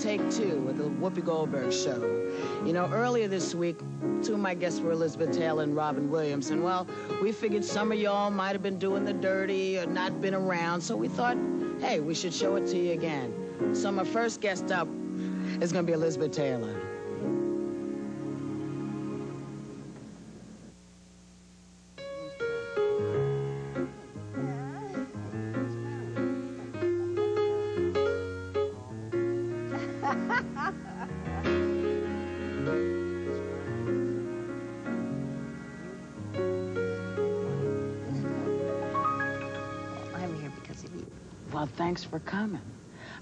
Take Two with the Whoopi Goldberg show. You know, earlier this week, two of my guests were Elizabeth Taylor and Robin Williams, and well, we figured some of y'all might have been doing the dirty or not been around, so we thought, hey, we should show it to you again. So my first guest up is going to be Elizabeth Taylor. Well, thanks for coming.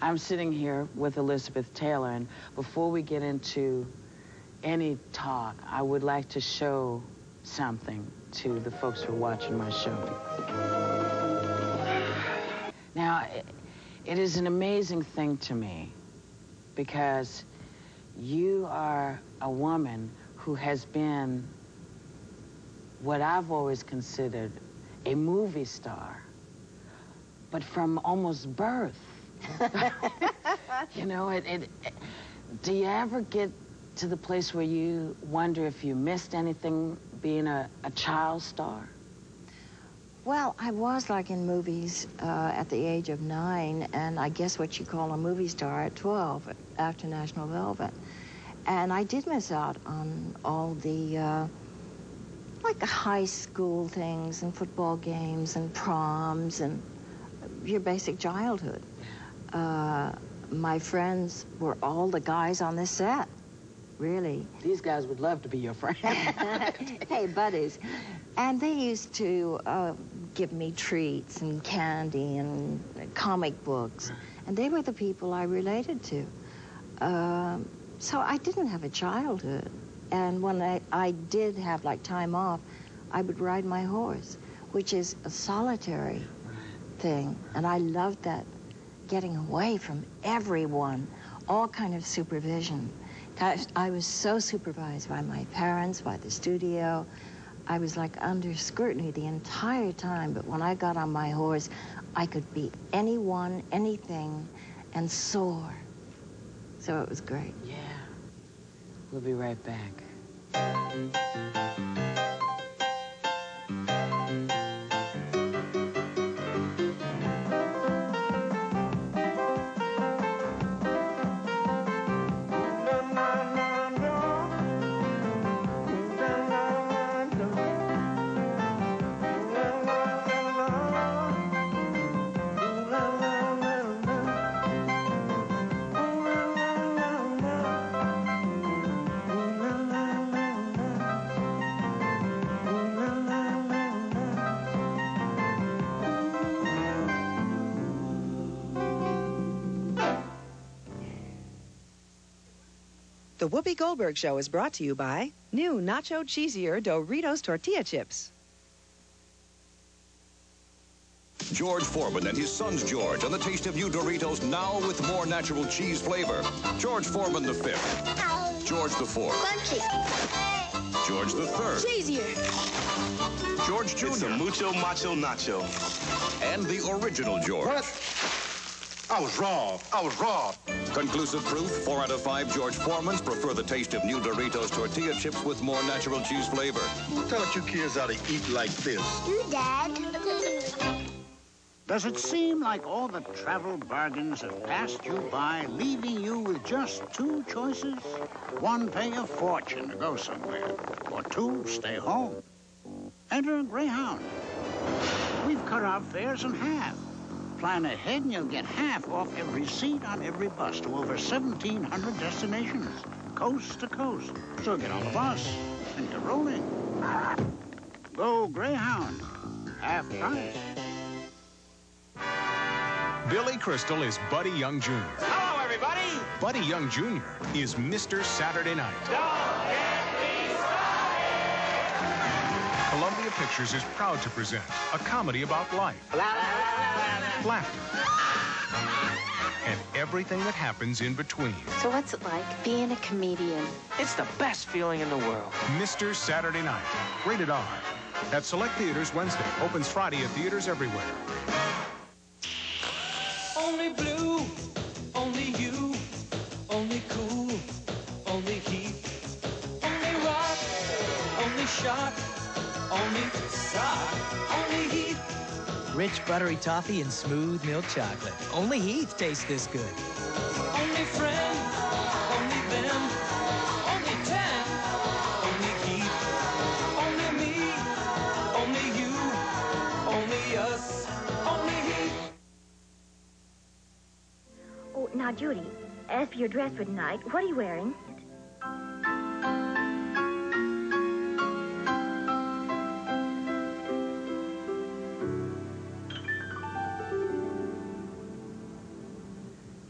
I'm sitting here with Elizabeth Taylor, and before we get into any talk, I would like to show something to the folks who are watching my show. Now, it is an amazing thing to me because you are a woman who has been what I've always considered a movie star, but from almost birth. You know, do you ever get to the place where you wonder if you missed anything being a child star? Well, I was like in movies at the age of 9, and I guess what you call a movie star at 12 after National Velvet. And I did miss out on all the like high school things and football games and proms and your basic childhood. My friends were all the guys on this set, really. These guys would love to be your friend. Hey, buddies. And they used to give me treats and candy and comic books. And they were the people I related to. So I didn't have a childhood. And when I did have, like, time off, I would ride my horse, which is a solitary thing. And I loved that, getting away from everyone, all kind of supervision. I was so supervised by my parents, by the studio. I was like under scrutiny the entire time, but when I got on my horse, I could be anyone, anything, and soar. So it was great. Yeah. We'll be right back. The Whoopi Goldberg Show is brought to you by new Nacho Cheesier Doritos Tortilla Chips. George Foreman and his sons George on the taste of new Doritos, now with more natural cheese flavor. George Foreman the 5th. George the 4th. Crunchy. George the 3rd. Cheesier. George Jr. It's a mucho macho nacho. And the original George. What? I was wrong. I was wrong. Conclusive proof, 4 out of 5 George Foremans prefer the taste of new Doritos tortilla chips with more natural cheese flavor. Who taught you kids how to eat like this? You, Dad. Does it seem like all the travel bargains have passed you by, leaving you with just 2 choices? 1, pay a fortune to go somewhere, or 2, stay home. Enter Greyhound. We've cut our fares in half. Plan ahead and you'll get half off every seat on every bus to over 1,700 destinations, coast to coast. So get on the bus and get rolling. Go Greyhound, half price. Billy Crystal is Buddy Young Jr. Hello, everybody. Buddy Young Jr. is Mr. Saturday Night. Don't get me started. Columbia Pictures is proud to present a comedy about life, laughter, and everything that happens in between. So what's it like being a comedian? It's the best feeling in the world. Mr. Saturday Night, rated R. At select theaters Wednesday, opens Friday at theaters everywhere. Only blue, only you, shock, only sock, only Heath. Rich buttery toffee and smooth milk chocolate. Only Heath tastes this good. Only friends, only them, only 10, only Heath, only me, only you, only us, only Heath. Oh, now, Judy, as for your dress for tonight, what are you wearing?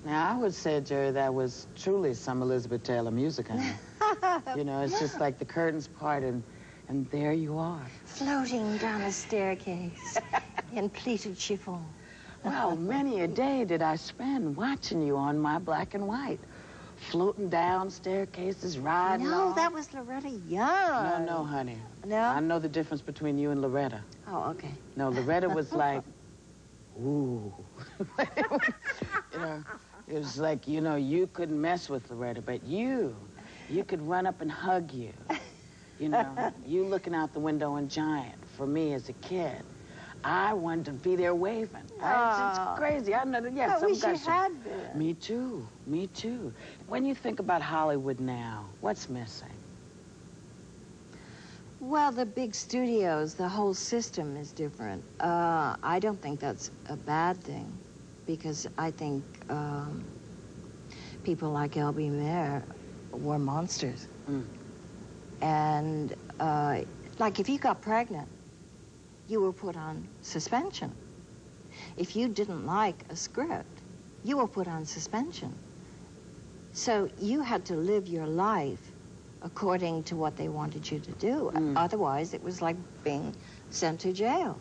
Now, I would say, Jerry, that was truly some Elizabeth Taylor music, honey. You know, it's just like the curtains part, and there you are. Floating down a staircase in pleated chiffon. Well, many a day did I spend watching you on my black and white, floating down staircases, riding No, on. that was Loretta Young. No, honey. No? I know the difference between you and Loretta. Oh, okay. No, Loretta was like, ooh. You know, it was like, you know, you couldn't mess with Loretta, but you could run up and hug you. You know, you looking out the window in Giant, for me as a kid. I wanted to be there waving. It's crazy. I know that, yes. I wish you had been. Me too. Me too. When you think about Hollywood now, what's missing? Well, the big studios, the whole system is different. I don't think that's a bad thing, because I think people like L.B. Mayer were monsters. Mm. And, like, if you got pregnant, you were put on suspension. If you didn't like a script, you were put on suspension. So you had to live your life according to what they wanted you to do. Otherwise, it was like being sent to jail.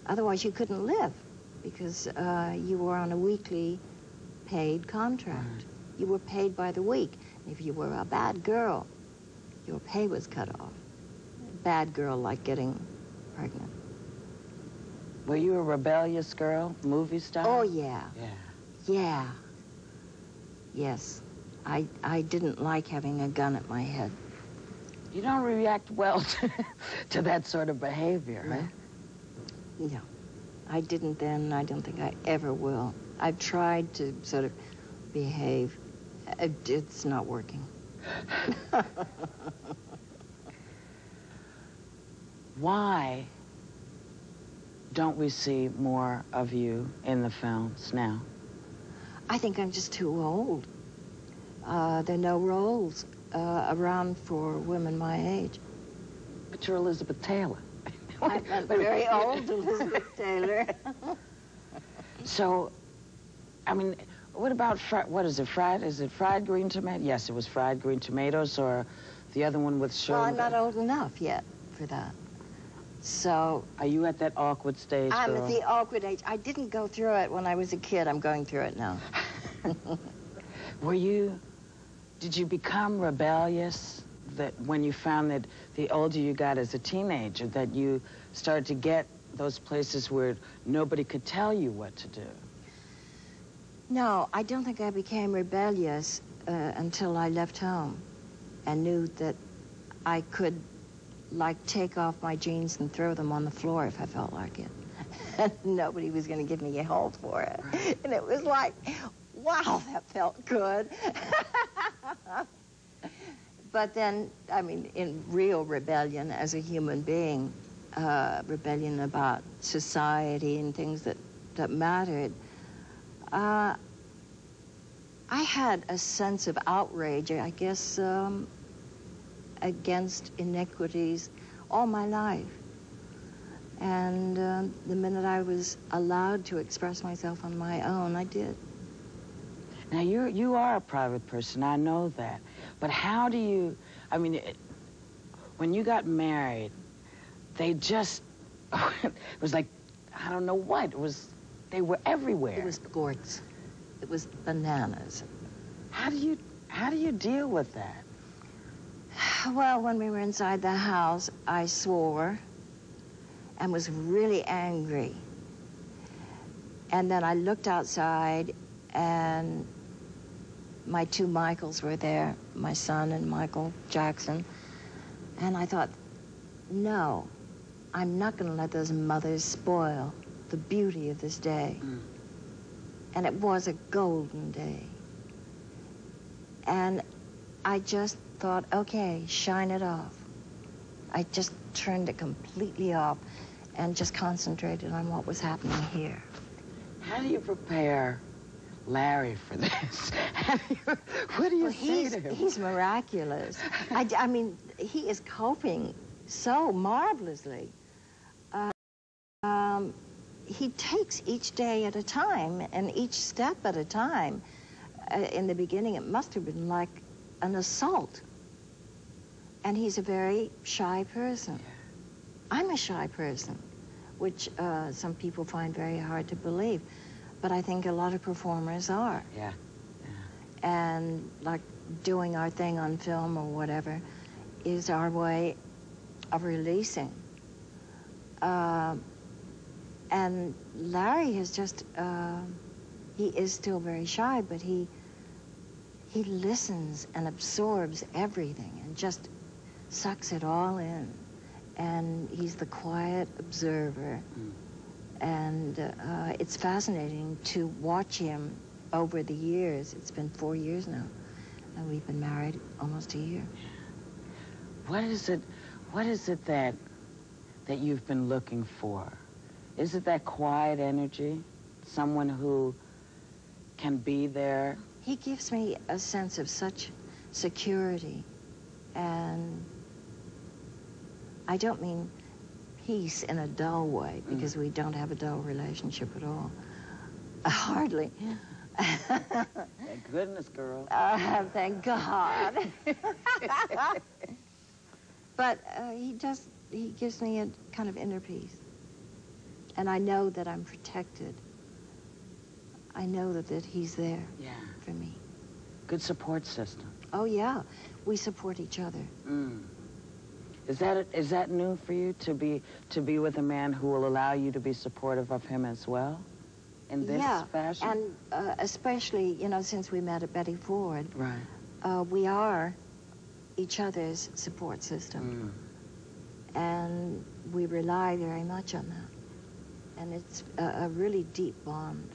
Otherwise, you couldn't live, because you were on a weekly paid contract. You were paid by the week. If you were a bad girl, your pay was cut off. Bad girl, like getting pregnant. Were you a rebellious girl, movie star? Oh, yeah. Yeah. Yeah. Yes. I didn't like having a gun at my head. You don't react well to that sort of behavior, right? No. I didn't then. I don't think I ever will. I've tried to sort of behave. It's not working. Why don't we see more of you in the films now? I think I'm just too old. There are no roles around for women my age. But you're Elizabeth Taylor. I'm a very old Elizabeth Taylor. So, I mean, what about, what is it, fried green tomato? Yes, it was fried green tomatoes, or the other one with sugar. Well, I'm not old enough yet for that. So... Are you at that awkward stage, I'm girl? at the awkward age. I didn't go through it when I was a kid. I'm going through it now. Did you become rebellious that when you found that the older you got as a teenager, that you started to get those places where nobody could tell you what to do? No, I don't think I became rebellious until I left home and knew that I could, like, take off my jeans and throw them on the floor if I felt like it. And nobody was going to give me a hold for it. And it was like, wow, that felt good. But then, I mean, in real rebellion as a human being, rebellion about society and things that mattered, I had a sense of outrage, I guess, against inequities all my life. And the minute I was allowed to express myself on my own, I did. Now, you are a private person, I know that. But how do you, I mean, when you got married, they just, it was like, I don't know what, they were everywhere. It was gorgeous. It was bananas. How do you deal with that? Well, when we were inside the house, I swore and was really angry. And then I looked outside, and my two Michaels were there, my son and Michael Jackson. And I thought, no, I'm not going to let those mothers spoil the beauty of this day. And it was a golden day. And I just thought, okay, shine it off. I just turned it completely off and just concentrated on what was happening here. How do you prepare Larry for this? What do you say to him? He's miraculous. I mean, he is coping so marvelously. He takes each day at a time and each step at a time. In the beginning, it must have been like an assault. And he's a very shy person. I'm a shy person, which some people find very hard to believe. But I think a lot of performers are. Yeah. And like doing our thing on film or whatever is our way of releasing. And Larry has just, he is still very shy, but he listens and absorbs everything and just sucks it all in. And he's the quiet observer. And it's fascinating to watch him over the years. It's been 4 years now, and we've been married almost a year. What is it that you've been looking for? Is it that quiet energy? Someone who can be there? He gives me a sense of such security, and I don't mean peace in a dull way, because we don't have a dull relationship at all. Hardly. Thank goodness, girl. Thank God. But he gives me a kind of inner peace. And I know that I'm protected. I know that he's there for me. Good support system. Oh, yeah. We support each other. Is that new for you, to be with a man who will allow you to be supportive of him as well, in this fashion? And especially, you know, since we met at Betty Ford, right? We are each other's support system, and we rely very much on that. And it's a really deep bond.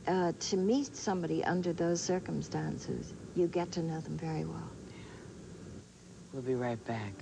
Yeah. To meet somebody under those circumstances, you get to know them very well. We'll be right back.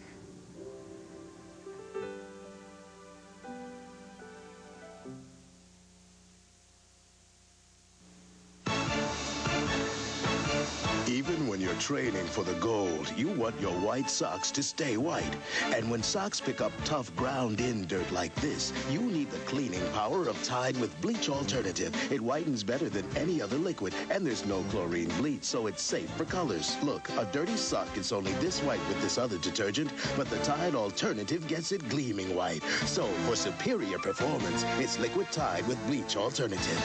Even when you're training for the gold, you want your white socks to stay white. And when socks pick up tough ground-in dirt like this, you need the cleaning power of Tide with Bleach Alternative. It whitens better than any other liquid, and there's no chlorine bleach, so it's safe for colors. Look, a dirty sock is only this white with this other detergent, but the Tide Alternative gets it gleaming white. So, for superior performance, it's Liquid Tide with Bleach Alternative.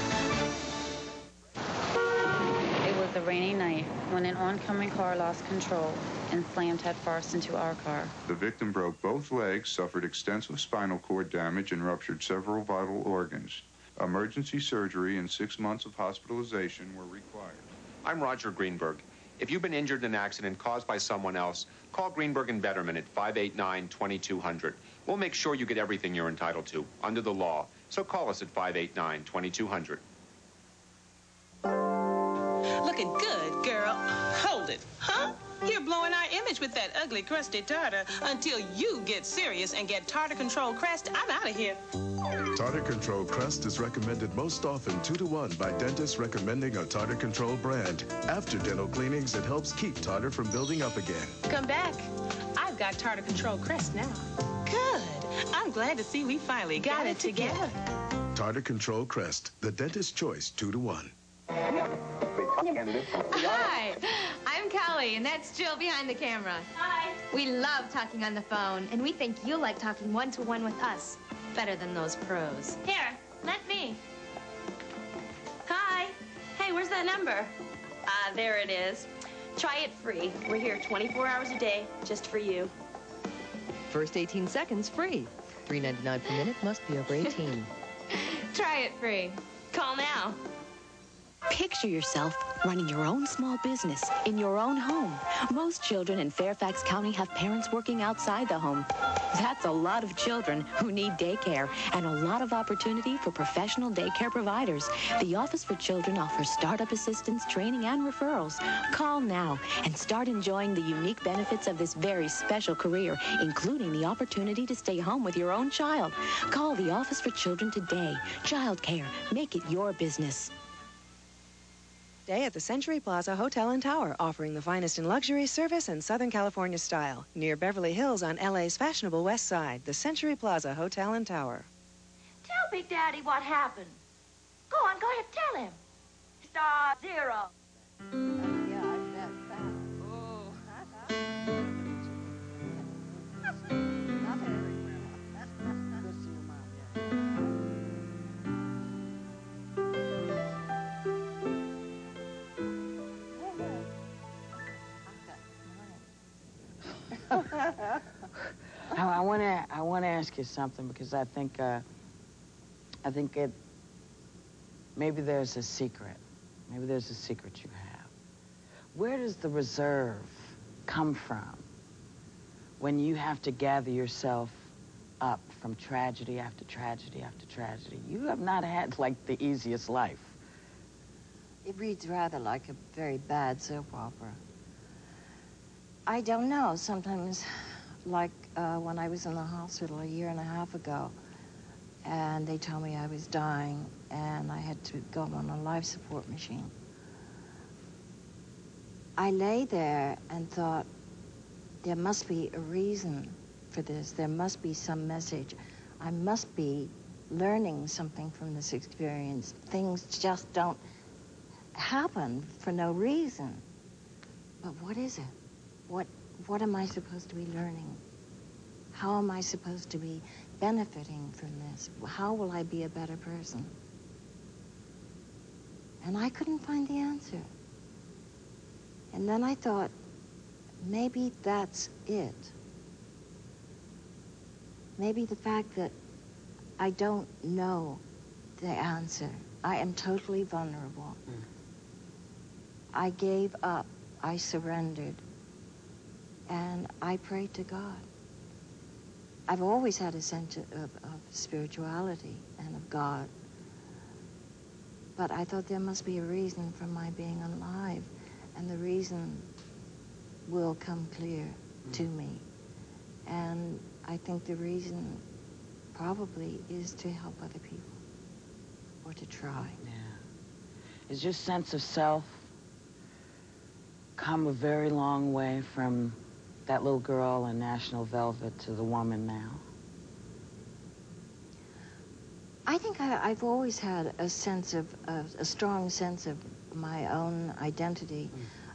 It was a rainy night when an oncoming car lost control and slammed headfirst into our car. The victim broke both legs, suffered extensive spinal cord damage, and ruptured several vital organs. Emergency surgery and 6 months of hospitalization were required. I'm Roger Greenberg. If you've been injured in an accident caused by someone else, call Greenberg and Betterman at 589-2200. We'll make sure you get everything you're entitled to, under the law. So call us at 589-2200. Looking good, girl. Hold it. Huh? You're blowing our image with that ugly, crusty tartar. Until you get serious and get Tartar Control Crest, I'm out of here. Tartar Control Crest is recommended most often 2-to-1 by dentists recommending a Tartar Control brand. After dental cleanings, it helps keep tartar from building up again. Come back. I've got Tartar Control Crest now. Good. I'm glad to see we finally got it together. Tartar Control Crest, the dentist's choice 2-to-1. Hi, I'm Callie, and that's Jill behind the camera. Hi. We love talking on the phone, and we think you'll like talking one-to-one with us better than those pros. Here, let me. Hi. Hey, where's that number? There it is. Try it free. We're here 24 hours a day, just for you. First 18 seconds free. $3.99 per minute, must be over 18. Try it free. Call now. Picture yourself running your own small business in your own home. Most children in Fairfax County have parents working outside the home. That's a lot of children who need daycare and a lot of opportunity for professional daycare providers. The Office for Children offers startup assistance, training, and referrals. Call now and start enjoying the unique benefits of this very special career, including the opportunity to stay home with your own child. Call the Office for Children today. Childcare. Make it your business. Stay at the Century Plaza Hotel and Tower, offering the finest in luxury, service, and Southern California style. Near Beverly Hills on LA's fashionable west side, the Century Plaza Hotel and Tower. Tell Big Daddy what happened. Go on, go ahead, tell him. Star zero. I want to ask you something, because I think maybe there's a secret. Maybe there's a secret you have. Where does the reserve come from when you have to gather yourself up from tragedy after tragedy after tragedy? You have not had, like, the easiest life. It reads rather like a very bad soap opera. I don't know. Sometimes, like when I was in the hospital 1.5 years ago, and they told me I was dying, and I had to go on a life support machine. I lay there and thought, there must be a reason for this. There must be some message. I must be learning something from this experience. Things just don't happen for no reason. But what is it? What am I supposed to be learning? How am I supposed to be benefiting from this? How will I be a better person? And I couldn't find the answer. And then I thought, maybe that's it. Maybe the fact that I don't know the answer. I am totally vulnerable. I gave up. I surrendered. And I prayed to God. I've always had a sense of spirituality and of God. But I thought there must be a reason for my being alive. And the reason will come clear to me. And I think the reason probably is to help other people. Or to try. Yeah. Is your sense of self come a very long way from that little girl in National Velvet to the woman now? I think I've always had a sense of, a strong sense of my own identity.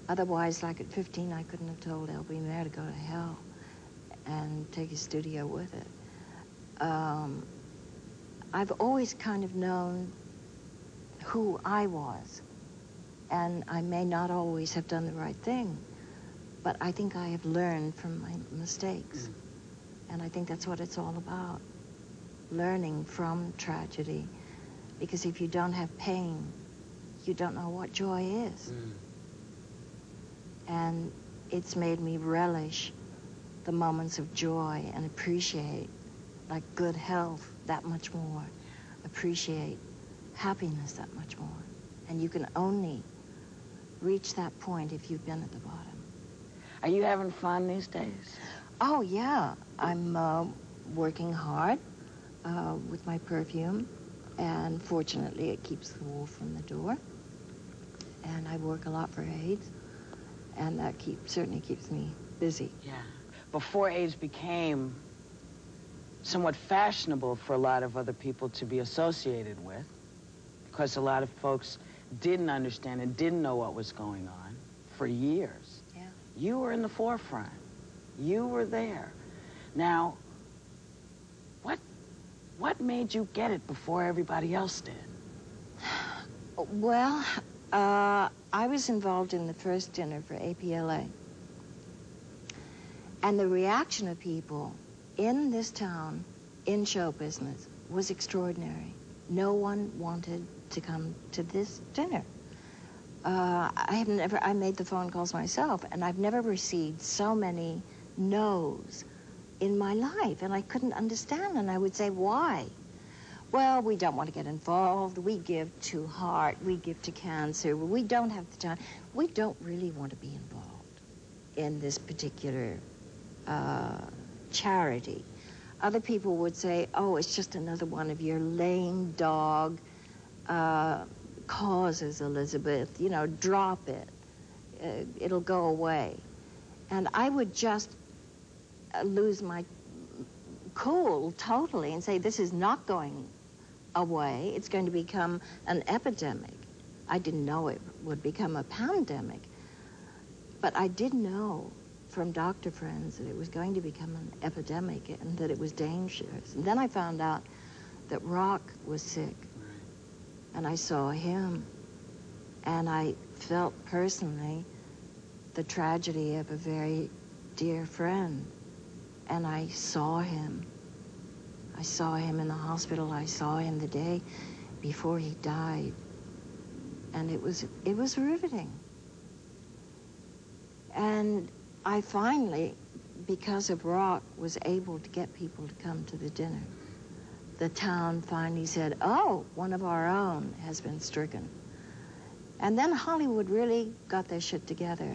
Otherwise, like at 15, I couldn't have told L.B. Mayer to go to hell and take his studio with it. I've always kind of known who I was. And I may not always have done the right thing, but I think I have learned from my mistakes. And I think that's what it's all about, learning from tragedy. Because if you don't have pain, you don't know what joy is. And it's made me relish the moments of joy and appreciate, like good health, that much more. Appreciate happiness that much more. And you can only reach that point if you've been at the bottom. Are you having fun these days? Oh, yeah. I'm working hard with my perfume, and fortunately it keeps the wolf from the door. And I work a lot for AIDS, and that certainly keeps me busy. Yeah. Before AIDS became somewhat fashionable for a lot of other people to be associated with, because a lot of folks didn't understand and didn't know what was going on for years. Yeah. You were in the forefront. You were there. Now, what made you get it before everybody else did? Well, I was involved in the first dinner for APLA. And the reaction of people in this town, in show business, was extraordinary. No one wanted to come to this dinner. I made the phone calls myself, and I've never received so many no's in my life, and I couldn't understand, and I would say, why? Well, we don't want to get involved. We give to heart. We give to cancer. We don't have the time. We don't really want to be involved in this particular charity. Other people would say, oh, it's just another one of your lame dog causes, Elizabeth. You know, drop it. It'll go away. And I would just lose my cool totally and say, this is not going away. It's going to become an epidemic. I didn't know it would become a pandemic, but I did know from doctor friends that it was going to become an epidemic and that it was dangerous. And then I found out that Rock was sick, and I saw him, and I felt personally the tragedy of a very dear friend, and I saw him. I saw him in the hospital. I saw him the day before he died. And it was riveting. And I finally, because of Rock, was able to get people to come to the dinner. The town finally said, oh, one of our own has been stricken. And then Hollywood really got their shit together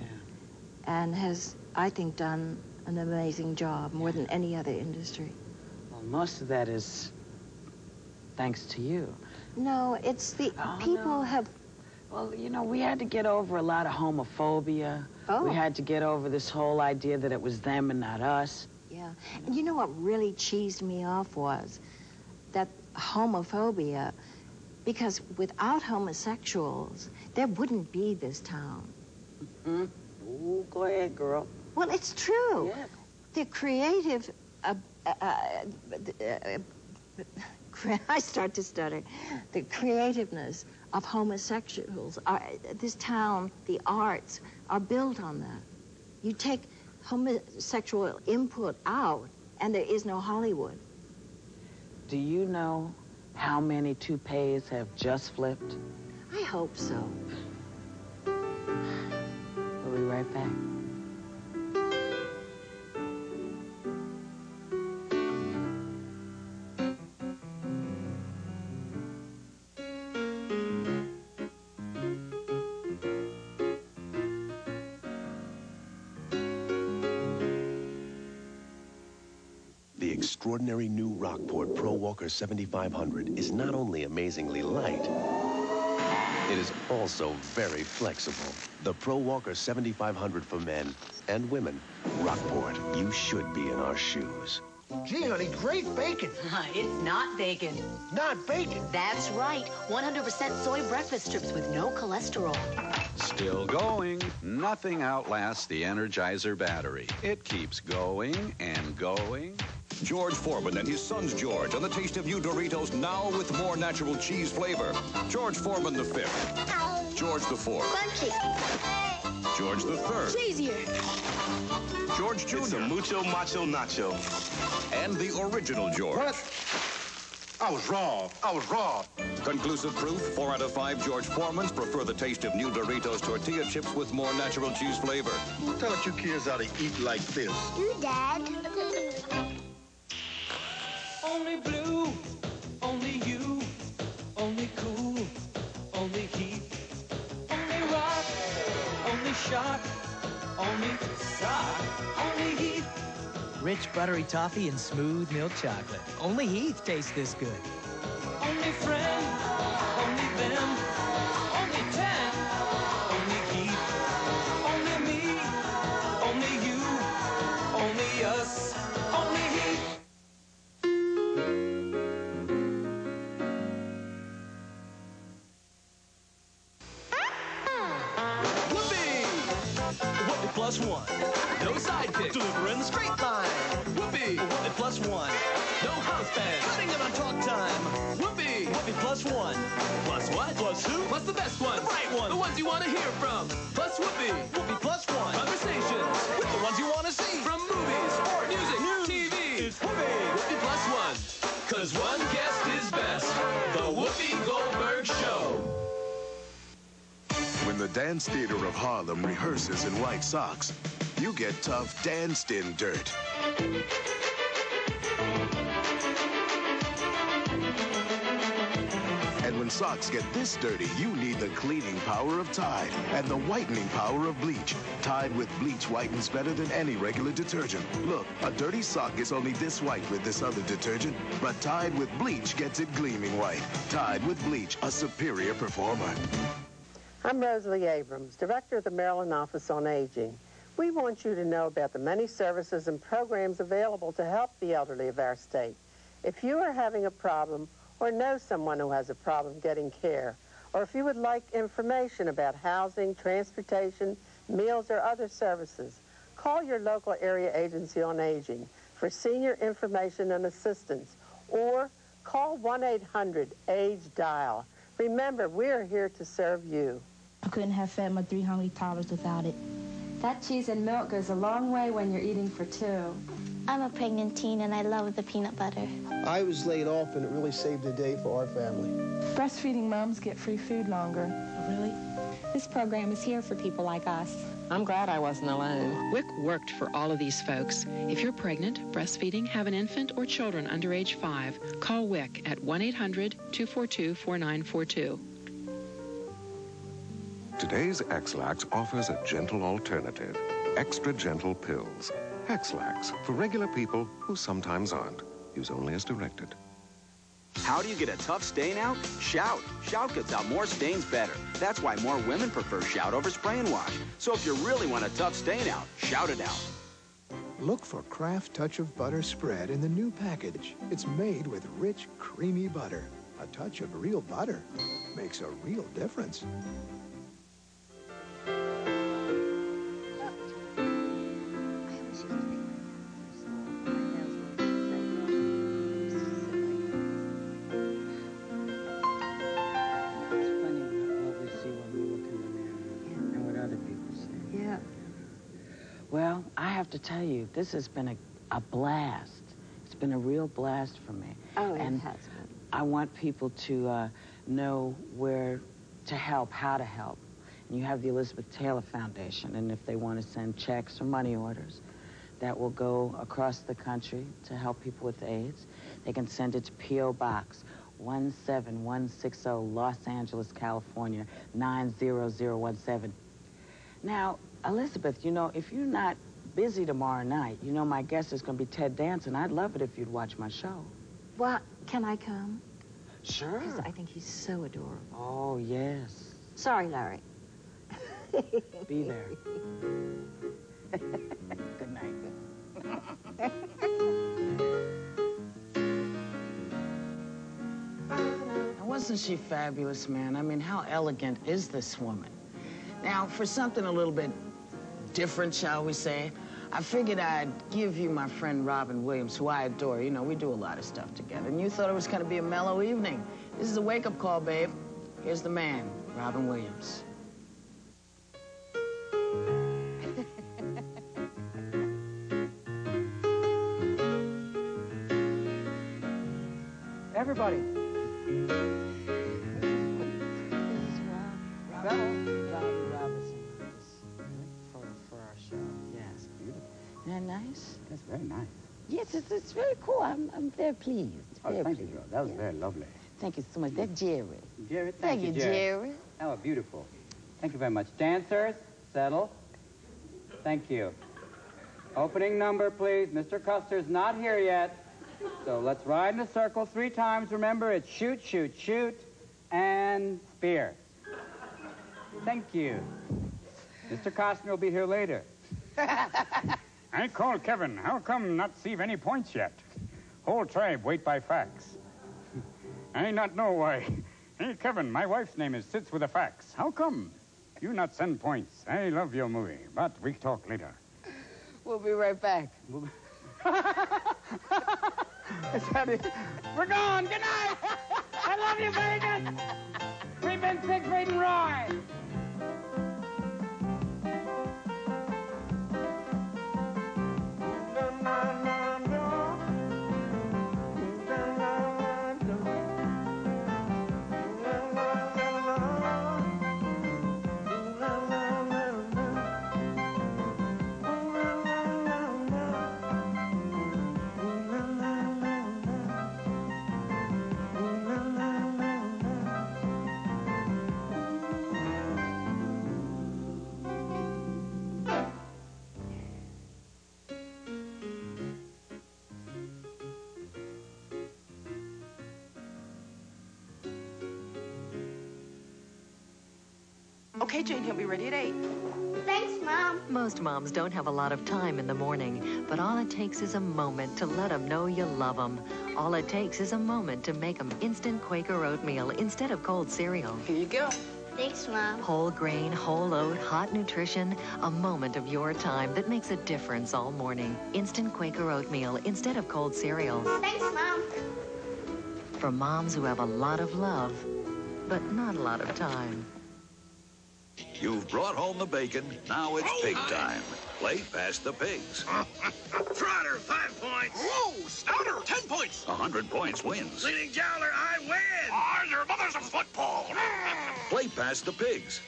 and has, I think, done an amazing job, more than any other industry. Well, most of that is thanks to you. No, it's the people have... Well, you know, we had to get over a lot of homophobia. Oh. We had to get over this whole idea that it was them and not us. Yeah. And you know what really cheesed me off was that homophobia, because without homosexuals, there wouldn't be this town. Mm-hmm. Ooh, go ahead, girl. Well, it's true. Yeah. The creative... I start to stutter. The creativeness of homosexuals, this town, the arts, are built on that. You take homosexual input out, and there is no Hollywood. Do you know how many toupees have just flipped? I hope so. We'll be right back. The extraordinary new Rockport Pro Walker 7500 is not only amazingly light, it is also very flexible. The Pro Walker 7500 for men and women. Rockport, you should be in our shoes. Gee, honey, great bacon. It's not bacon. Not bacon? That's right. 100% soy breakfast strips with no cholesterol. Still going. Nothing outlasts the Energizer battery. It keeps going and going. George Foreman and his sons George on the taste of new Doritos now with more natural cheese flavor. George Foreman the 5th. George the 4th. Crunchy. George the 3rd. Cheesier. George Jr. It's a mucho macho nacho. And the original George. What? I was wrong. I was wrong. Conclusive proof, 4 out of 5 George Foremans prefer the taste of new Doritos tortilla chips with more natural cheese flavor. Tell you kids how to eat like this. You, Dad. Only blue, only you, only cool, only heat, only rock, only shock, only sock, only Heath. Rich buttery toffee and smooth milk chocolate. Only Heath tastes this good. Only friend, only them, only 10, only Heath, only me, only you, only us, only Heath. Whoopi plus one. No sidekick. Delivering the straight line. Whoopi. Whoopi plus one. No house band. Cutting it on talk time. Whoopi. Whoopi plus one. Plus what? Plus who? Plus the best one. The right one. The ones you want to hear from. Plus Whoopi. Whoopi plus one. Conversations with the ones you want to see. From movies, sport, music, news, TV. It's Whoopi. Whoopi plus one. 'Cause one guest is best. The Whoopi Goldberg Show. When the dance theater of Harlem rehearses in white socks, you get tough danced-in dirt. And when socks get this dirty, you need the cleaning power of Tide and the whitening power of bleach. Tide with bleach whitens better than any regular detergent. Look, a dirty sock is only this white with this other detergent, but Tide with bleach gets it gleaming white. Tide with bleach, a superior performer. I'm Rosalie Abrams, Director of the Maryland Office on Aging. We want you to know about the many services and programs available to help the elderly of our state. If you are having a problem or know someone who has a problem getting care, or if you would like information about housing, transportation, meals, or other services, call your local area agency on aging for senior information and assistance, or call 1-800-AGE-DIAL. Remember, we're here to serve you. I couldn't have fed my 3 hungry toddlers without it. That cheese and milk goes a long way when you're eating for 2. I'm a pregnant teen and I love the peanut butter. I was laid off and it really saved the day for our family. Breastfeeding moms get free food longer. Really? This program is here for people like us. I'm glad I wasn't alone. WIC worked for all of these folks. If you're pregnant, breastfeeding, have an infant, or children under age 5, call WIC at 1-800-242-4942. Today's X-Lax offers a gentle alternative. Extra gentle pills. X-Lax for regular people who sometimes aren't. Use only as directed. How do you get a tough stain out? Shout. Shout gets out more stains better. That's why more women prefer Shout over spray and wash. So if you really want a tough stain out, shout it out. Look for Kraft Touch of Butter spread in the new package. It's made with rich, creamy butter. A touch of real butter makes a real difference. Well, I have to tell you, this has been a blast. It's been a real blast for me. Oh, and it has been. I want people to know where to help, how to help. And you have the Elizabeth Taylor Foundation, and if they want to send checks or money orders, that will go across the country to help people with AIDS. They can send it to P.O. Box 17160, Los Angeles, California, 90017. Now, Elizabeth, you know, if you're not busy tomorrow night, you know my guest is going to be Ted Danson. I'd love it if you'd watch my show. Well, can I come? Sure. Because I think he's so adorable. Oh, yes. Sorry, Larry. Be there. Good night. Now, wasn't she fabulous, man? I mean, how elegant is this woman? Now, for something a little bit different, shall we say, I figured I'd give you my friend Robin Williams, who I adore. You know, we do a lot of stuff together. And you thought it was going to be a mellow evening. This is a wake-up call, babe. Here's the man, Robin Williams. Everybody. Isn't that nice? That's very nice. Yes, it's very cool. I'm very pleased. Oh, very thank pleased. you, Joe. That was very lovely. Thank you so much. That's Jerry. Jerry, Thank you, Jerry. That was beautiful. Thank you very much. Dancers, settle. Thank you. Opening number, please. Mr. Custer's not here yet. So let's ride in a circle 3 times. Remember, it's shoot, shoot, shoot, and spear. Thank you. Mr. Costner will be here later. I called Kevin. How come not receive any points yet? Whole tribe wait by fax. I not know why. Hey, Kevin, my wife's name is Sits with a Fax. How come? You not send points. I love your movie, but we talk later. We'll be right back. Is that it? We're gone. Good night. I love you, Vegas. We've been Siegfried and Roy. Okay, Jane, he'll be ready at 8. Thanks, Mom. Most moms don't have a lot of time in the morning, but all it takes is a moment to let them know you love them. All it takes is a moment to make them instant Quaker oatmeal instead of cold cereal. Here you go. Thanks, Mom. Whole grain, whole oat, hot nutrition, a moment of your time that makes a difference all morning. Instant Quaker oatmeal instead of cold cereal. Thanks, Mom. For moms who have a lot of love, but not a lot of time. You've brought home the bacon. Now it's pig time. Play past the pigs. Trotter, 5 points. Whoa, Stouter, 10 points. 100 points wins. Leading Jowler, I win. Your mother's a football. Play past the pigs.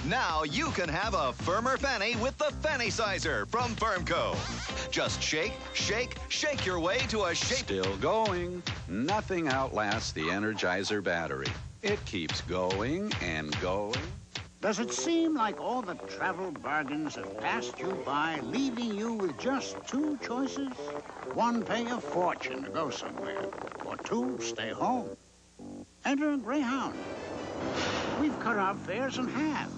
Now you can have a firmer fanny with the Fanny Sizer from Firmco. Just shake, shake, shake your way to a shape. Still going. Nothing outlasts the Energizer battery. It keeps going and going. Does it seem like all the travel bargains have passed you by, leaving you with just 2 choices? 1, pay a fortune to go somewhere, or 2, stay home. Enter Greyhound. We've cut our fares in half.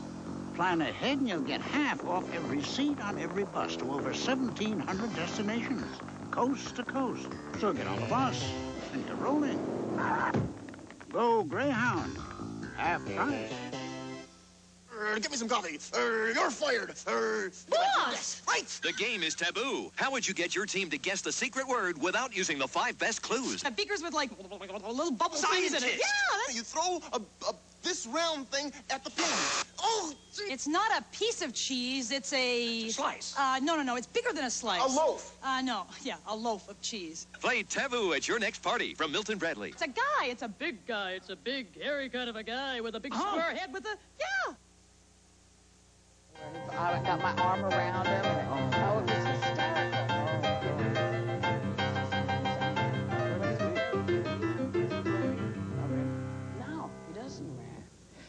Plan ahead and you'll get half off every seat on every bus to over 1,700 destinations, coast to coast. So get on the bus and you're rolling. Go Greyhound. Half price. Get me some coffee. You're fired. Boss! Right! The game is taboo. How would you get your team to guess the secret word without using the 5 best clues? Beakers with, like, little bubble things in it. Yeah, You throw this round thing at the pin. Oh! It's not a piece of cheese. It's a... Slice. No. It's bigger than a slice. A loaf. No. Yeah, a loaf of cheese. Play Taboo at your next party from Milton Bradley. It's a guy. It's a big guy. It's a big, hairy kind of a guy with a big square head with a... Yeah! I got my arm around him. Oh, it was hysterical. No, he doesn't wear it.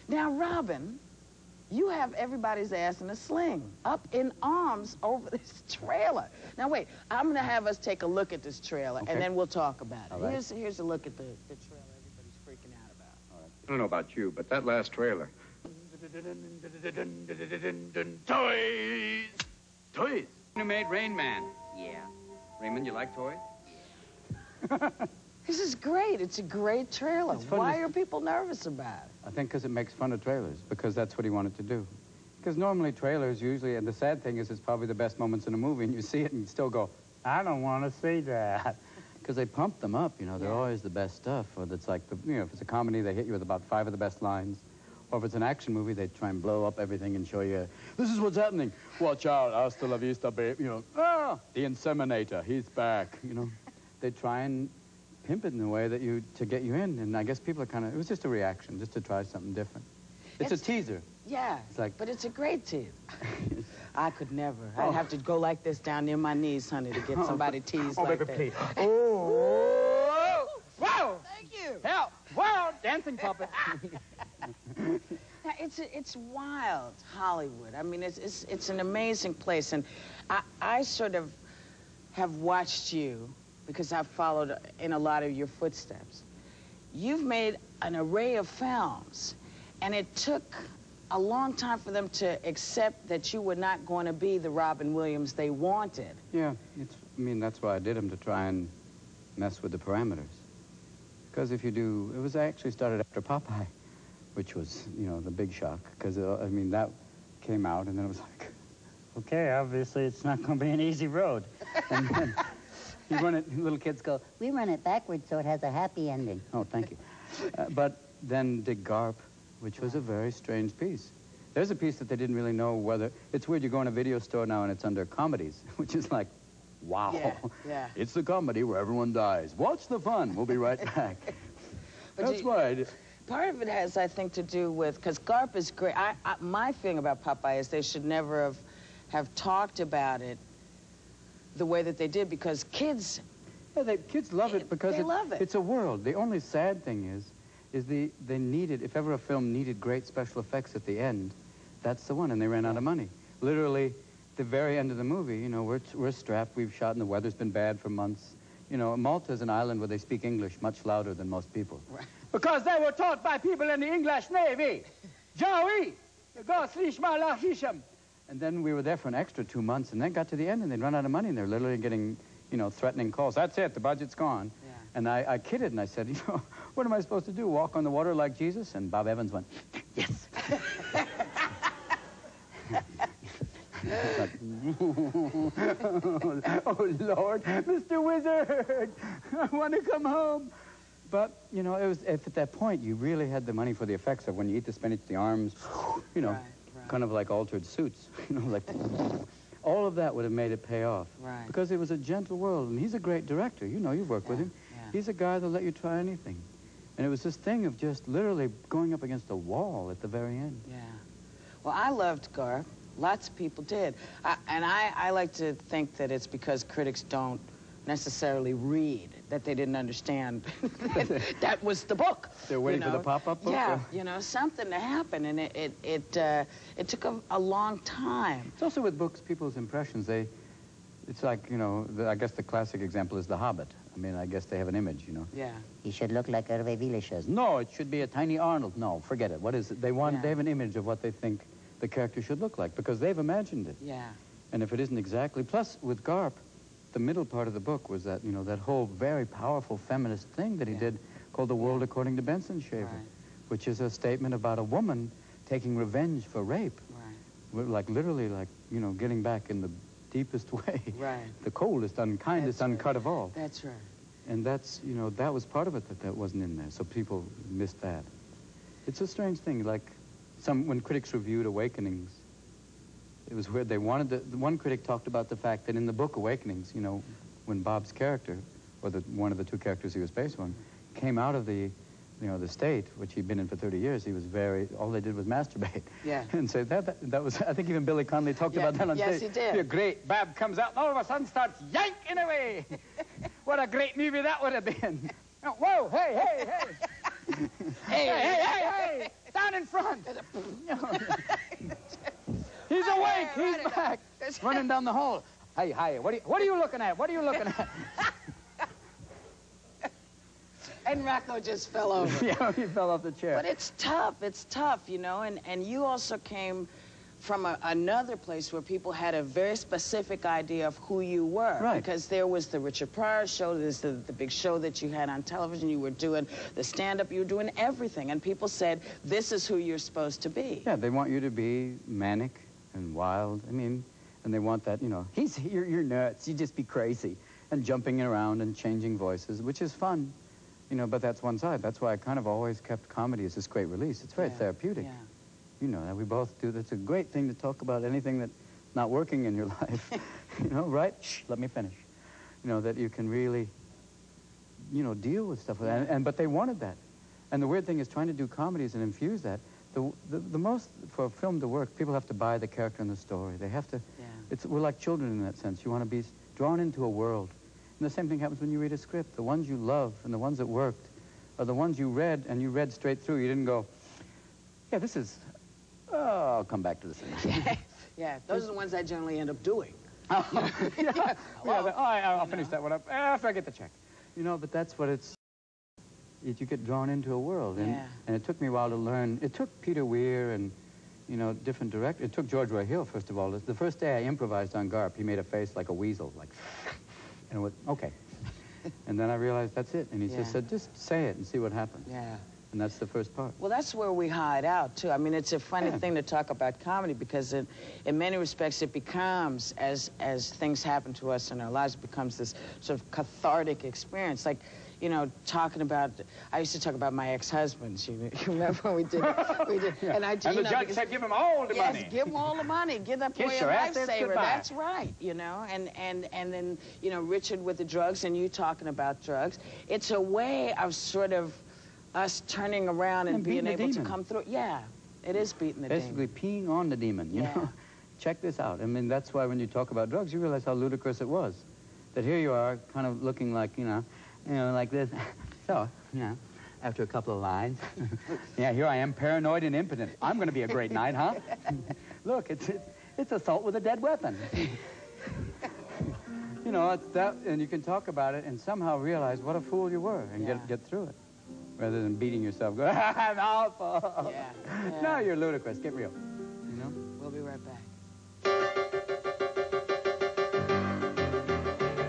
Now, Robin, you have everybody's ass in a sling, up in arms over this trailer. Now, wait, I'm going to have us take a look at this trailer, and then we'll talk about it. Right. Here's a look at the trailer everybody's freaking out about. All right. I don't know about you, but that last trailer... Toys! Toys! Who made Rain Man? Yeah. Raymond, you like toys? This is great. It's a great trailer. Why are people nervous about it? I think because it makes fun of trailers, because that's what he wanted to do. Because normally trailers usually, and the sad thing is it's probably the best moments in a movie, and you see it and you still go, I don't want to see that. Because they pump them up, you know, they're always the best stuff. Or it's like, if it's a comedy, they hit you with about 5 of the best lines. Or if it's an action movie, they try and blow up everything and show you, this is what's happening. Watch out, hasta la vista, babe. The inseminator, he's back, They try and pimp it in a way that to get you in. And I guess people are it was just a reaction, just to try something different. It's a teaser. Yeah, it's like, but it's a great teaser. I could never. I'd have to go like this down near my knees, honey, to get somebody teased like baby, that. Please. Oh! Wow! Thank you. Help! Wow! Dancing puppet. Now, it's wild, Hollywood. I mean, it's an amazing place, and I sort of have watched you because I've followed in a lot of your footsteps. You've made an array of films, and it took a long time for them to accept that you were not going to be the Robin Williams they wanted. Yeah, that's why I did them, to try and mess with the parameters. Because if you do, I actually started after Popeye, which was, the big shock. Because, that came out, and then it was like, okay, obviously it's not going to be an easy road. And then you run it, little kids go, we run it backwards so it has a happy ending. Oh, thank you. But then did Garp, which was a very strange piece. There's a piece that they didn't really know whether... It's weird, you go in a video store now and it's under comedies, which is like, wow. Yeah. It's the comedy where everyone dies. Watch the fun. We'll be right back. That's why part of it has, I think, to do with... Because Garp is great. My thing about Popeye is they should never have talked about it the way that they did, because kids... Yeah, kids love it because they love it. It's a world. The only sad thing is they needed... If ever a film needed great special effects at the end, that's the one, and they ran out of money. Literally, the very end of the movie, we're strapped, we've shot, and the weather's been bad for months. Malta is an island where they speak English much louder than most people. Right. Because they were taught by people in the English Navy. Joey! And then we were there for an extra 2 months, and then got to the end, and they'd run out of money, and they're literally getting, you know, threatening calls. That's it, the budget's gone. Yeah. And I kidded, and I said, you know, what am I supposed to do, walk on the water like Jesus? And Bob Evans went, yes. Like, oh, Lord, Mr. Wizard, I want to come home. But, you know, it was, if at that point you really had the money for the effects of when you eat the spinach, the arms, you know, kind of like altered suits, you know, like all of that would have made it pay off. Right. Because it was a gentle world, and he's a great director. You know, you've worked with him. Yeah. He's a guy that'll let you try anything. And it was this thing of just literally going up against a wall at the very end. Yeah. Well, I loved Garp. Lots of people did. I like to think that it's because critics don't necessarily read, that they didn't understand that was the book. They're waiting for the pop-up book? Yeah, you know, something to happen, and it took a long time. It's also with books, people's impressions. It's like, you know, I guess the classic example is The Hobbit. I mean, I guess they have an image, you know. Yeah. He should look like Hervé Villechaize. No, it should be a tiny Arnold. No, forget it. What is it? They have an image of what they think the character should look like, because they've imagined it. Yeah. And if it isn't exactly... Plus, with Garp, the middle part of the book was that, you know, that whole very powerful feminist thing that he did called The World According to Benson Shaver, which is a statement about a woman taking revenge for rape. Right. Like, literally, like, you know, getting back in the deepest way. Right. The coldest, unkindest, uncut of all. That's right. And that's, you know, that was part of it that wasn't in there, so people missed that. It's a strange thing, like, when critics reviewed Awakenings, it was weird. They wanted one critic talked about the fact that in the book Awakenings, you know, when Bob's character, or one of the two characters he was based on, came out of the, you know, the state, which he'd been in for 30 years, he was all they did was masturbate. Yeah. And so that was, I think even Billy Connolly talked about that on stage. Yes, he did. Yeah, great. Bob comes out and all of a sudden starts yanking away. What a great movie that would have been. Oh, whoa, hey, hey, hey. Hey. Down in front. He's awake. He's back. Running down the hall. Hey, what are you looking at? What are you looking at? And Rocco just fell over. Yeah, he fell off the chair. But it's tough, you know, and you also came from another place where people had a very specific idea of who you were. Right. Because there was the Richard Pryor show, there's the big show that you had on television, you were doing the stand-up, you were doing everything, and people said, this is who you're supposed to be. Yeah, they want you to be manic and wild, I mean, and they want that, you know, you're nuts, you just be crazy, and jumping around and changing voices, which is fun, you know, but that's one side. That's why I kind of always kept comedy as this great release. It's very therapeutic. Yeah. You know, that we both do. That's a great thing to talk about anything that's not working in your life. You know, right? Shh, let me finish. You know, that you can really, you know, deal with stuff. But they wanted that. And the weird thing is trying to do comedies and infuse that. The most, for a film to work, people have to buy the character and the story. They have to, we're like children in that sense. You want to be drawn into a world. And the same thing happens when you read a script. The ones you love and the ones that worked are the ones you read, and you read straight through. You didn't go, yeah, this is... Oh, I'll come back to this. Yeah, those are the ones I generally end up doing. I'll finish that one up after I get the check. You know, but that's what it's... You get drawn into a world. And it took me a while to learn. It took Peter Weir and, you know, different directors. It took George Roy Hill, first of all. The first day I improvised on Garp, he made a face like a weasel, like... And I went, okay. And then I realized that's it. And he just said, just say it and see what happens. Yeah. And that's the first part. Well, that's where we hide out, too. I mean, it's a funny thing to talk about comedy because in many respects it becomes, as things happen to us in our lives, it becomes this sort of cathartic experience. Like, you know, talking about, I used to talk about my ex-husbands. You remember when we did, and the judge said, give him all the money. Yes, give him all the money. Give that boy a lifesaver. That's right, you know. And then, you know, Richard with the drugs and you talking about drugs. It's a way of sort of us turning around and being able to come through. Yeah, it is beating the demon. Basically peeing on the demon, you know. Check this out. I mean, that's why when you talk about drugs, you realize how ludicrous it was. That here you are, kind of looking like, you know, like this. So, you know, after a couple of lines, yeah, here I am, paranoid and impotent. I'm going to be a great night, huh? Look, it's assault with a dead weapon. You know, it's that, and you can talk about it and somehow realize what a fool you were and get through it. Rather than beating yourself, go, I'm awful. No, you're ludicrous. Get real. right back.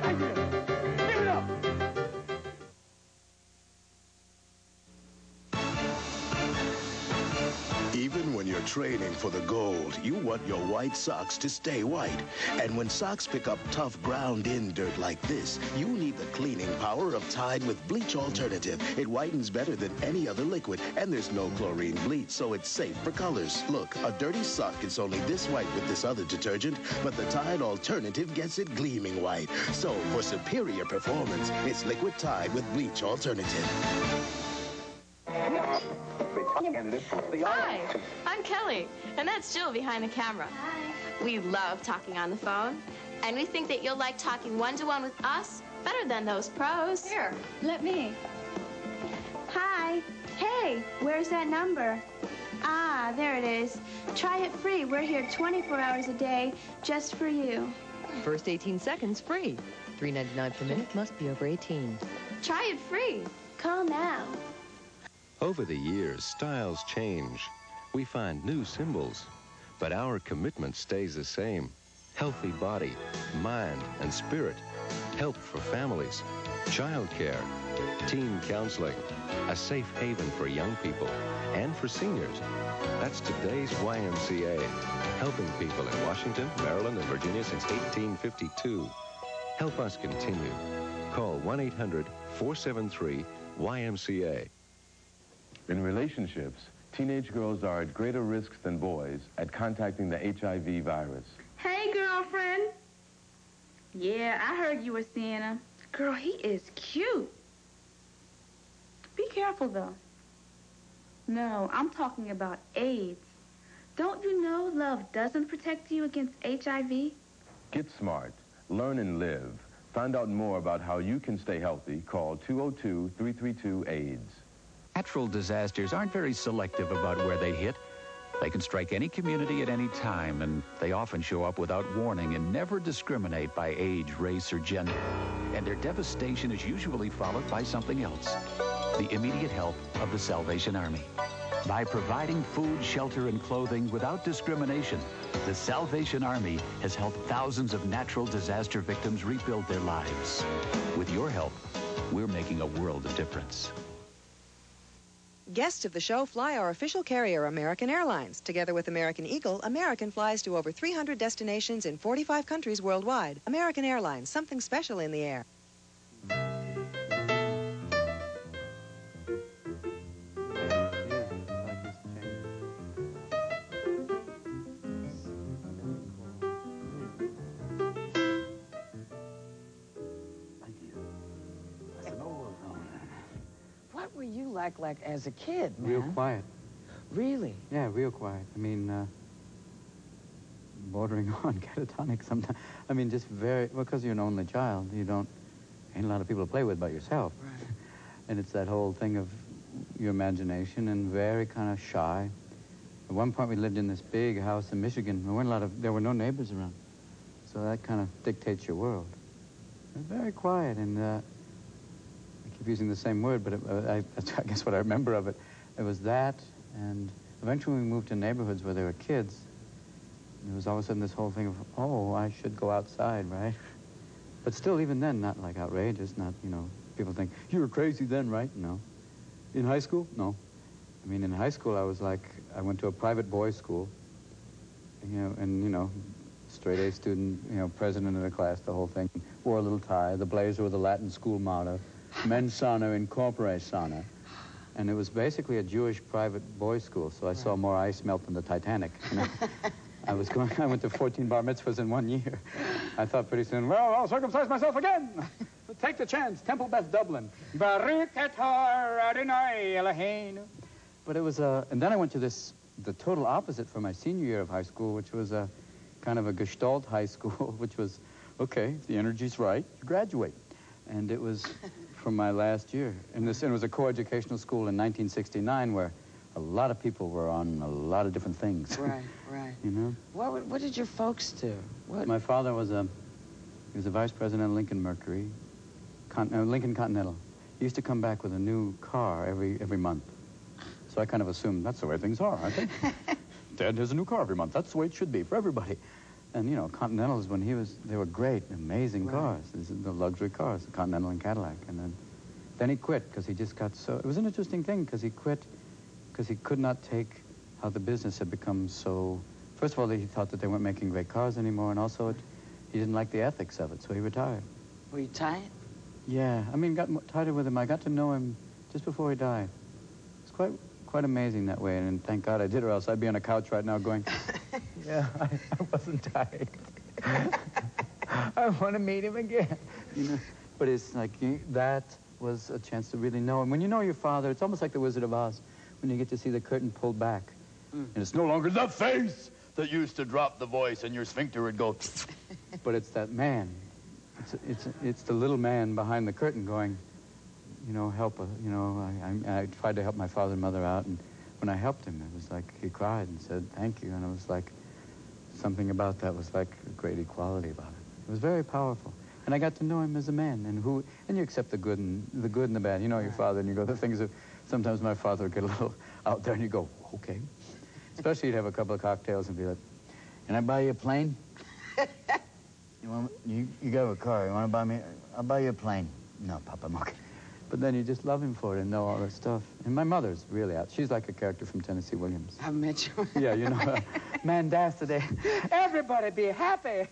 Thank you. Give it up. Even when you're training for the gold, you want your white socks to stay white. And when socks pick up tough ground-in dirt like this, you need the cleaning power of Tide with Bleach Alternative. It whitens better than any other liquid, and there's no chlorine bleach, so it's safe for colors. Look, a dirty sock is only this white with this other detergent, but the Tide Alternative gets it gleaming white. So, for superior performance, it's Liquid Tide with Bleach Alternative. Hi, I'm Kelly, and that's Jill behind the camera. Hi. We love talking on the phone, and we think that you'll like talking one-to-one with us better than those pros. Here, let me. Hi. Hey, where's that number? Ah, there it is. Try it free. We're here 24 hours a day just for you. First 18 seconds free. $3.99 per minute, must be over 18. Try it free. Call now. Over the years, styles change. We find new symbols, but our commitment stays the same. Healthy body, mind, and spirit. Help for families, childcare, teen counseling, a safe haven for young people and for seniors. That's today's YMCA, helping people in Washington, Maryland, and Virginia since 1852. Help us continue. Call 1-800-473-YMCA. In relationships, teenage girls are at greater risks than boys at contacting the HIV virus. Hey, girlfriend. Yeah, I heard you were seeing him. Girl, he is cute. Be careful, though. No, I'm talking about AIDS. Don't you know love doesn't protect you against HIV? Get smart. Learn and live. Find out more about how you can stay healthy. Call 202-332-AIDS. Natural disasters aren't very selective about where they hit. They can strike any community at any time, and they often show up without warning and never discriminate by age, race, or gender. And their devastation is usually followed by something else. The immediate help of the Salvation Army. By providing food, shelter, and clothing without discrimination, the Salvation Army has helped thousands of natural disaster victims rebuild their lives. With your help, we're making a world of difference. Guests of the show fly our official carrier, American Airlines. Together with American Eagle, American flies to over 300 destinations in 45 countries worldwide. American Airlines, something special in the air. What were you like as a kid, man? Real quiet. Really? Yeah, real quiet. I mean, bordering on catatonic sometimes. I mean, just very, well, because you're an only child, you don't, ain't a lot of people to play with but yourself. Right. And it's that whole thing of your imagination and very kind of shy. At one point we lived in this big house in Michigan. There were no neighbors around. So that kind of dictates your world. It was very quiet, and I keep using the same word, but I guess what I remember of it, it was that, and eventually we moved to neighborhoods where there were kids. There was all of a sudden this whole thing of, oh, I should go outside, right? But still, even then, not like outrageous, not, you know, people think, you were crazy then, right? No. In high school? No. I mean, in high school, I was like, I went to a private boys' school, and straight A student, president of the class, the whole thing, wore a little tie, the blazer with the Latin school motto, mens sana in corpore sana. And it was basically a Jewish private boys' school, so I saw more ice melt than the Titanic. I went to 14 bar mitzvahs in 1 year. I thought pretty soon, well, I'll circumcise myself again. Take the chance, Temple Beth Dublin. Baruch atah Adonai Eloheinu. But it was and then I went to the total opposite for my senior year of high school, which was a kind of a Gestalt high school, which was, okay, if the energy's right, you graduate. And it was from my last year. And it was a co-educational school in 1969 where a lot of people were on a lot of different things. Right, right. What did your folks do? My father was he was a vice president of Lincoln Mercury, Lincoln Continental. He used to come back with a new car every month. So I kind of assumed that's the way things are, aren't they? Dad has a new car every month. That's the way it should be for everybody. And, you know, Continentals, when they were great, amazing cars. These are the luxury cars, the Continental and Cadillac. And then he quit because he just got so... It was an interesting thing because he quit because he could not take how the business had become so... First of all, he thought that they weren't making great cars anymore, and also he didn't like the ethics of it, so he retired. Were you tired? Yeah, I mean, got tired with him. I got to know him just before he died. It's quite amazing that way, and thank God I did, or else I'd be on a couch right now going, yeah, I wasn't tired. I want to meet him again. You know? But it's like, that was a chance to really know him. When you know your father, it's almost like the Wizard of Oz, when you get to see the curtain pulled back. And it's no longer the face that used to drop the voice and your sphincter would go, but it's that man. It's the little man behind the curtain going, you know, I tried to help my father and mother out, and when I helped him, it was like he cried and said, thank you, and it was like, something about that was like a great equality about it. It was very powerful. And I got to know him as a man, and you accept the good and the bad. You know your father, and you go, the things that sometimes my father would get a little out there, and you go, okay. Especially you'd have a couple of cocktails and be like, can I buy you a plane? You got a car, you want to buy me? I'll buy you a plane. No, Papa, I'm okay. But then you just love him for it and know all that stuff. And my mother's really out. She's like a character from Tennessee Williams. I've met you. Yeah, you know, man, dance today. Everybody be happy.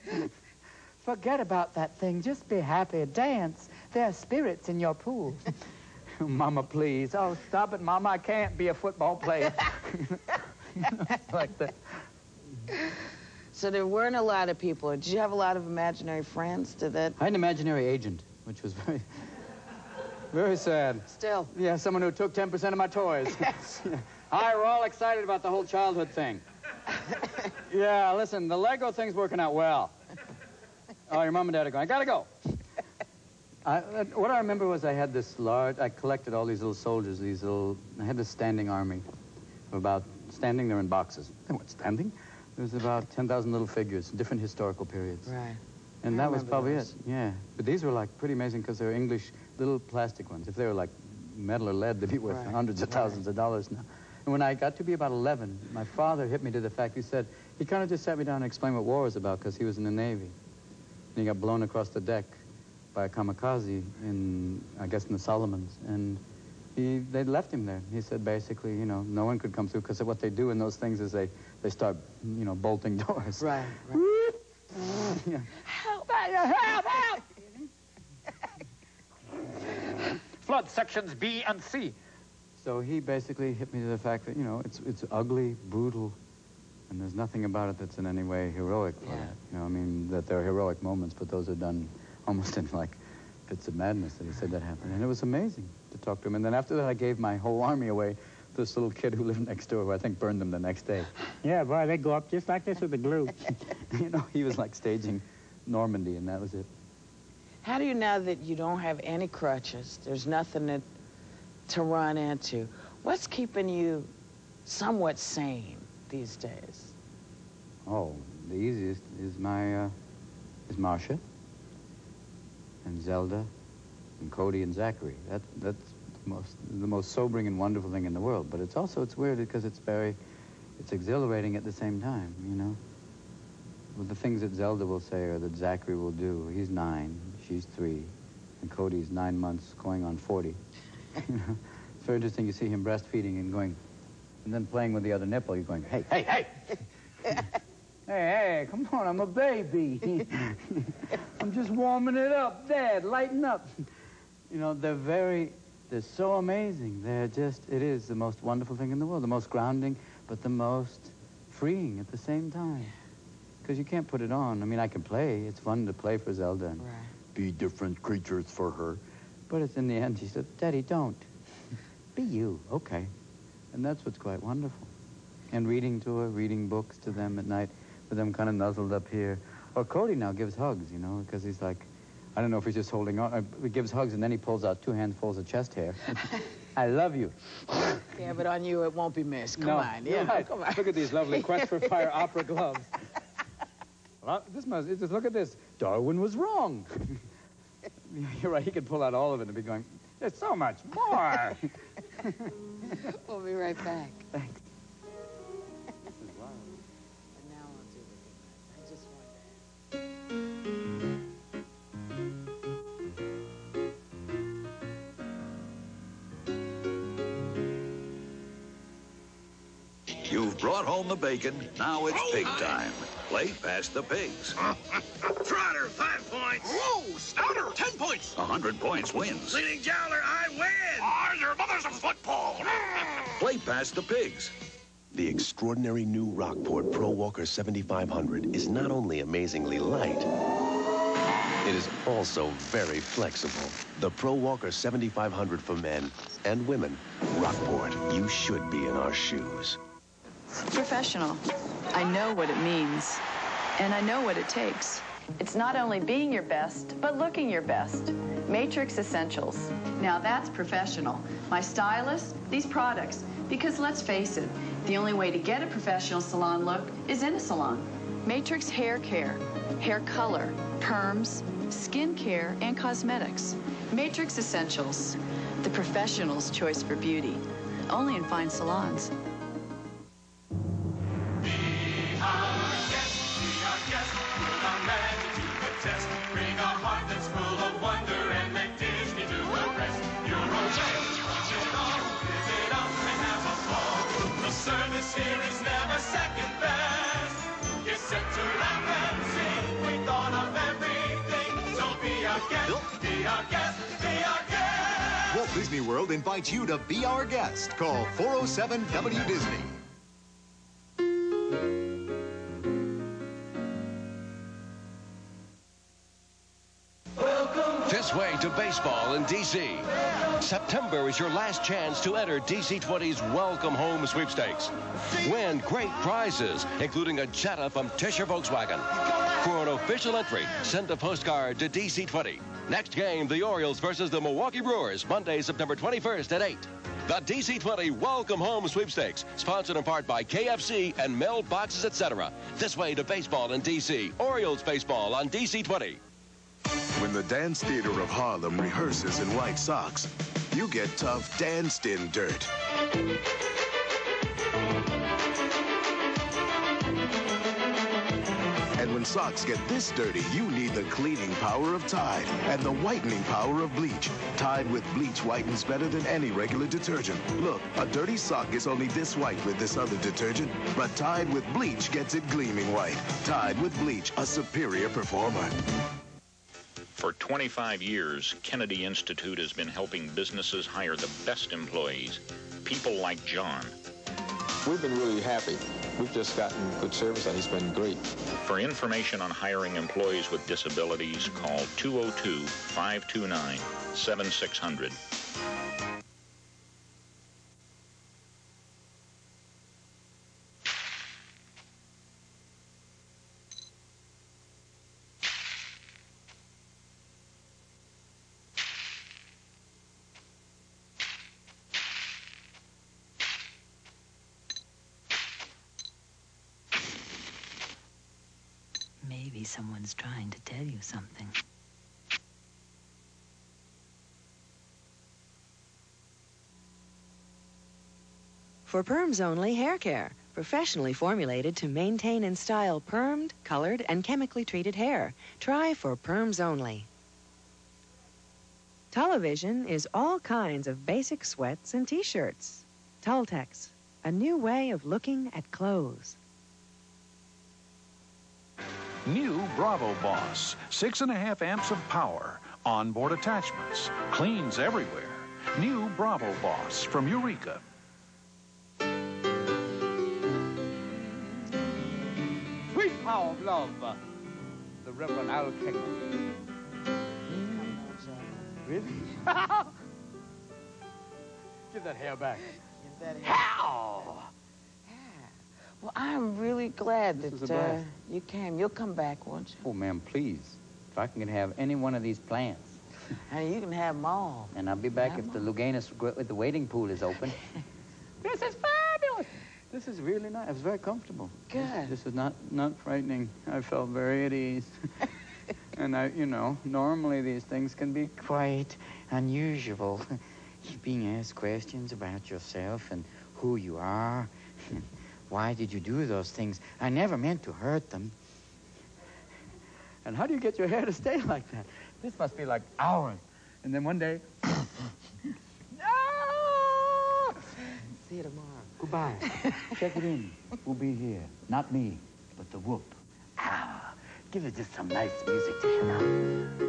Forget about that thing. Just be happy. Dance. There are spirits in your pool. Mama, please. Oh, stop it, Mama. I can't be a football player. Like that. So there weren't a lot of people. Did you have a lot of imaginary friends? I had an imaginary agent, which was very... Very sad. Still. Yeah, someone who took 10% of my toys. Yes. We're all excited about the whole childhood thing. Yeah, listen, the Lego thing's working out well. Oh, your mom and dad are going, I gotta go. What I remember was I had this I collected all these little soldiers, I had this standing army of about, standing there in boxes. They weren't standing. There was about 10,000 little figures, different historical periods. Right. And that was probably it, yeah. But these were like pretty amazing because they were English little plastic ones. If they were like metal or lead, they'd be worth hundreds of thousands of dollars now. And when I got to be about 11, my father hit me to the fact, he kind of just sat me down and explained what war was about because he was in the Navy. And he got blown across the deck by a kamikaze I guess in the Solomons. And they left him there. He said basically, you know, no one could come through because what they do in those things is they start, you know, bolting doors. Right. Yeah. Help! Help! Flood sections B and C. So he basically hit me to the fact that, you know, it's ugly, brutal, and there's nothing about it that's in any way heroic for that. You know, I mean, that there are heroic moments, but those are done almost in, like, fits of madness that he said that happened. And it was amazing to talk to him. And then after that, I gave my whole army away to this little kid who lived next door, who I think burned them the next day. Yeah, boy, they go up just like this with the glue. You know, he was like staging Normandy, and that was it. How do you, now that you don't have any crutches, there's nothing to run into, what's keeping you somewhat sane these days? Oh, the easiest is is Marcia and Zelda and Cody and Zachary. That's the most sobering and wonderful thing in the world. But it's weird because it's exhilarating at the same time, you know. Well, the things that Zelda will say or that Zachary will do. He's 9, she's 3, and Cody's 9 months going on 40. You know, it's very interesting. You see him breastfeeding and going, and then playing with the other nipple. You're going, hey, hey, hey. Hey, come on, I'm a baby. I'm just warming it up, Dad, lighten up. You know, they're so amazing. It is the most wonderful thing in the world, the most grounding, but the most freeing at the same time. Because you can't put it on. I mean, I can play. It's fun to play for Zelda and be different creatures for her. But it's in the end, she said, Daddy, don't. Be you. Okay. And that's what's quite wonderful. And reading to her, reading books to them at night, with them kind of nuzzled up here. Or Cody now gives hugs, you know, because he's like, I don't know if he's just holding on. He gives hugs, and then he pulls out 2 handfuls of chest hair. I love you. Yeah, but on you, it won't be missed. Come on. Yeah, right. Come on. Look at these lovely Quest for Fire opera gloves. Well, look at this. Darwin was wrong. You're right. He could pull out all of it and be going, there's so much more. We'll be right back. Thanks. This is wild. You've brought home the bacon. Now it's pig time. Play past the pigs. Trotter, 5 points. Whoa, Stouter, 10 points. 100 points wins. Leading Jowler, I win. Your mother's a football. Play past the pigs. The extraordinary new Rockport Pro Walker 7500 is not only amazingly light, it is also very flexible. The Pro Walker 7500 for men and women. Rockport, you should be in our shoes. Professional. I know what it means, and I know what it takes. It's not only being your best, but looking your best. Matrix Essentials. Now that's professional. My stylist, these products. Because let's face it, the only way to get a professional salon look is in a salon. Matrix Hair Care, hair color, perms, skin care, and cosmetics. Matrix Essentials, the professional's choice for beauty. Only in fine salons. Bring a heart that's full of wonder and let Disney do the rest. You're okay. Just go, live it up and have a ball. The service here is never second best. You sit around and sing. We thought of everything. So be our guest, be our guest, be our guest. Walt Disney World invites you to be our guest. Call 407-WDisney. This way to baseball in D.C. September is your last chance to enter DC-20's Welcome Home Sweepstakes. Win great prizes, including a Jetta from Tischer Volkswagen. For an official entry, send a postcard to DC-20. Next game, the Orioles versus the Milwaukee Brewers, Monday, September 21st at 8. The DC-20 Welcome Home Sweepstakes, sponsored in part by KFC and mailboxes, etc. This way to baseball in D.C. Orioles baseball on DC-20. When the Dance Theater of Harlem rehearses in white socks, you get tough danced-in dirt. And when socks get this dirty, you need the cleaning power of Tide and the whitening power of bleach. Tide with bleach whitens better than any regular detergent. Look, a dirty sock is only this white with this other detergent, but Tide with bleach gets it gleaming white. Tide with bleach, a superior performer. For 25 years, Kennedy Institute has been helping businesses hire the best employees, people like John. We've been really happy. We've just gotten good service, and it's been great. For information on hiring employees with disabilities, call 202-529-7600. Maybe someone's trying to tell you something. For Perms Only Hair Care, professionally formulated to maintain and style permed, colored, and chemically treated hair. Try For Perms Only. Television is all kinds of basic sweats and T-shirts. Tultex, a new way of looking at clothes. New Bravo Boss, 6.5 amps of power, onboard attachments, cleans everywhere. New Bravo Boss from Eureka. Sweet power of love, the Reverend Al Kingman. Really? Give that hair back. Give that hair. How? Well, I'm really glad that you came. You'll come back, won't you? Oh, ma'am, please. If I can have any one of these plants. Honey, you can have them all. And I'll be back if the Luganus with the waiting pool is open. This is fabulous. This is really nice. It's very comfortable. Good. This is not frightening. I felt very at ease. And you know, normally these things can be quite unusual. Being asked questions about yourself and who you are. Why did you do those things? I never meant to hurt them. And how do you get your hair to stay like that? This must be like hours. And then one day... See you tomorrow. Goodbye. Check it in. We'll be here. Not me, but the whoop. Ah, give it just some nice music to hear now.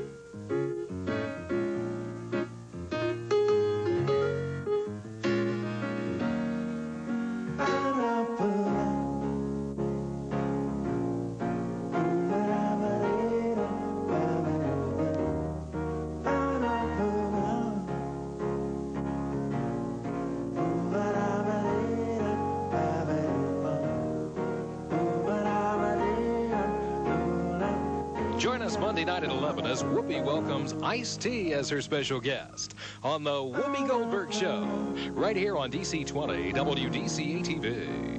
Join us Monday night at 11 as Whoopi welcomes Ice-T as her special guest on the Whoopi Goldberg Show, right here on DC 20 WDCA TV.